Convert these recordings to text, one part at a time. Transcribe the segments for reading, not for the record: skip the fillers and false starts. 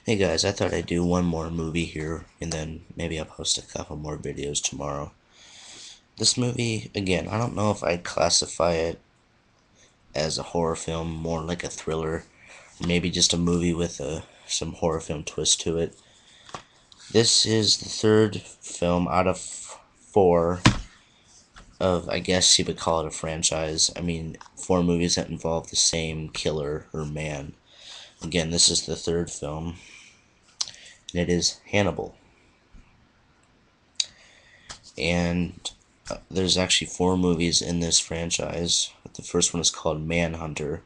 Hey guys, I thought I'd do one more movie here, and then maybe I'll post a couple more videos tomorrow. This movie, again, I don't know if I'd classify it as a horror film, more like a thriller, maybe just a movie with some horror film twist to it. This is the third film out of four of, I guess you would call it a franchise. I mean, four movies that involve the same killer or man. Again, this is the third film, and it is Hannibal. And there's actually four movies in this franchise. The first one is called Manhunter,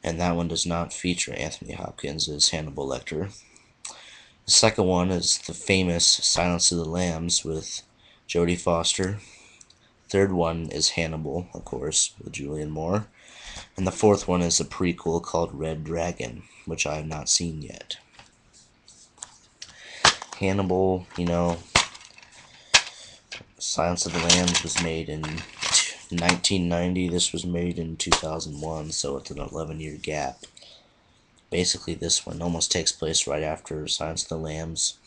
and that one does not feature Anthony Hopkins as Hannibal Lecter. The second one is the famous Silence of the Lambs with Jodie Foster. Third one is Hannibal, of course, with Julianne Moore. And the fourth one is a prequel called Red Dragon, which I have not seen yet. Hannibal, Silence of the Lambs was made in 1990. This was made in 2001, so it's an 11-year gap. Basically, this one almost takes place right after Silence of the Lambs.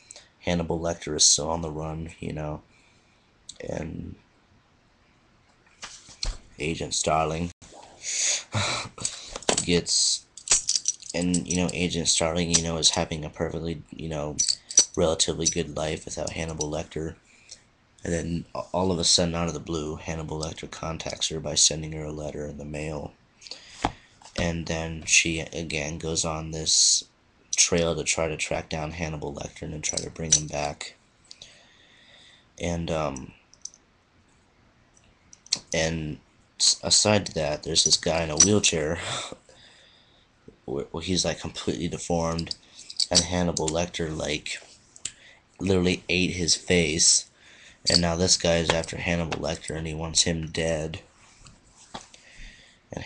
Hannibal Lecter is still on the run, and Agent Starling gets, and Agent Starling, is having a perfectly, relatively good life without Hannibal Lecter. And then all of a sudden, out of the blue, Hannibal Lecter contacts her by sending her a letter in the mail. And then she again goes on this trail to try to track down Hannibal Lecter and try to bring him back. And aside to that, there's this guy in a wheelchair where he's like completely deformed, and Hannibal Lecter like literally ate his face. And now this guy is after Hannibal Lecter, and he wants him dead. And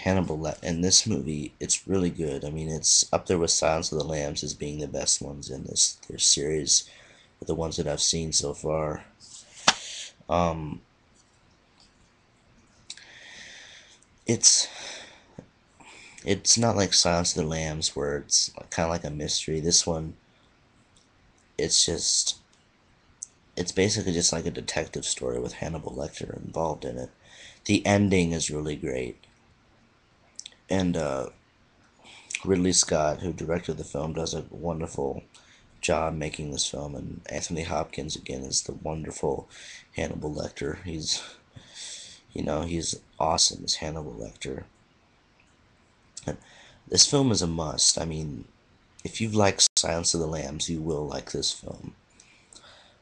in this movie, it's really good. I mean, it's up there with Silence of the Lambs as being the best ones in this series, the ones that I've seen so far. It's not like Silence of the Lambs where it's kind of like a mystery. This one, it's basically just like a detective story with Hannibal Lecter involved in it. The ending is really great. And Ridley Scott, who directed the film, does a wonderful job making this film. And Anthony Hopkins, again, is the wonderful Hannibal Lecter. He's awesome as Hannibal Lecter. And this film is a must. I mean, if you've liked Silence of the Lambs, you will like this film.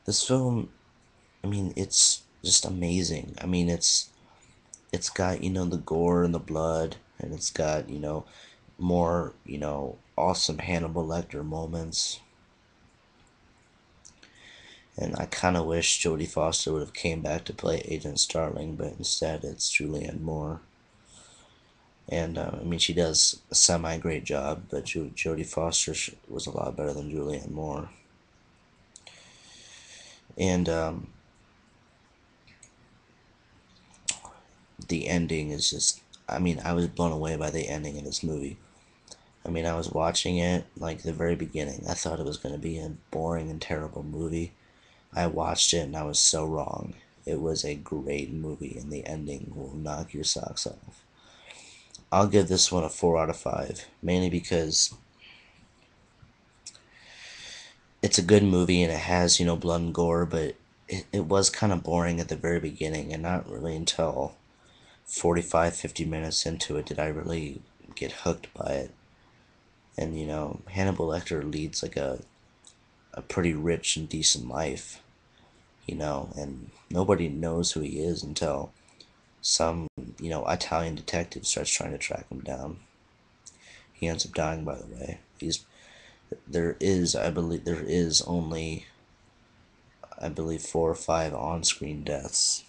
This film, I mean, it's just amazing. I mean, it's got, the gore and the blood, and it's got, more, awesome Hannibal Lecter moments. And I kind of wish Jodie Foster would have came back to play Agent Starling, but instead it's Julianne Moore. And, I mean, she does a semi-great job, but Jodie Foster was a lot better than Julianne Moore. And, the ending is just, I mean, I was blown away by the ending of this movie. I mean, I was watching it, like, the very beginning. I thought it was going to be a boring and terrible movie. I watched it, and I was so wrong. It was a great movie, and the ending will knock your socks off. I'll give this one a 4 out of 5, mainly because it's a good movie, and it has, blood and gore, but it was kind of boring at the very beginning, and not really until 45, 50 minutes into it did I really get hooked by it. And, Hannibal Lecter leads like a pretty rich and decent life, and nobody knows who he is until some, Italian detective starts trying to track him down. He ends up dying, by the way. There is only, I believe, 4 or 5 on-screen deaths.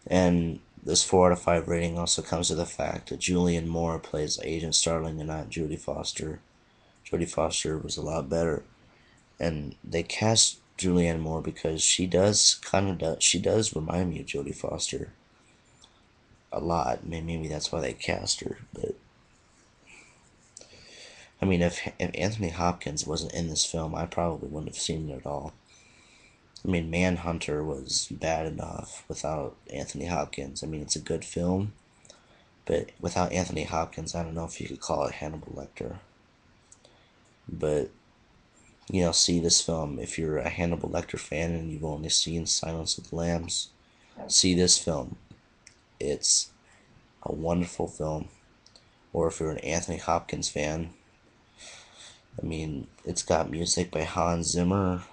And this 4 out of 5 rating also comes to the fact that Julianne Moore plays Agent Starling and not Jodie Foster. Jodie Foster was a lot better. And they cast Julianne Moore because she does remind me of Jodie Foster a lot. Maybe that's why they cast her. But I mean, if Anthony Hopkins wasn't in this film, I probably wouldn't have seen it at all. I mean, Manhunter was bad enough without Anthony Hopkins. I mean, it's a good film, but without Anthony Hopkins, I don't know if you could call it Hannibal Lecter. But, see this film. If you're a Hannibal Lecter fan and you've only seen Silence of the Lambs, see this film. It's a wonderful film. Or if you're an Anthony Hopkins fan, I mean, it's got music by Hans Zimmer,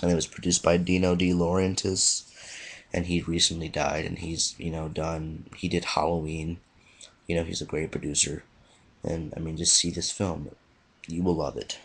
and it was produced by Dino De Laurentiis, and he recently died, and he's, he did Halloween. He's a great producer, and I mean, just see this film. You will love it.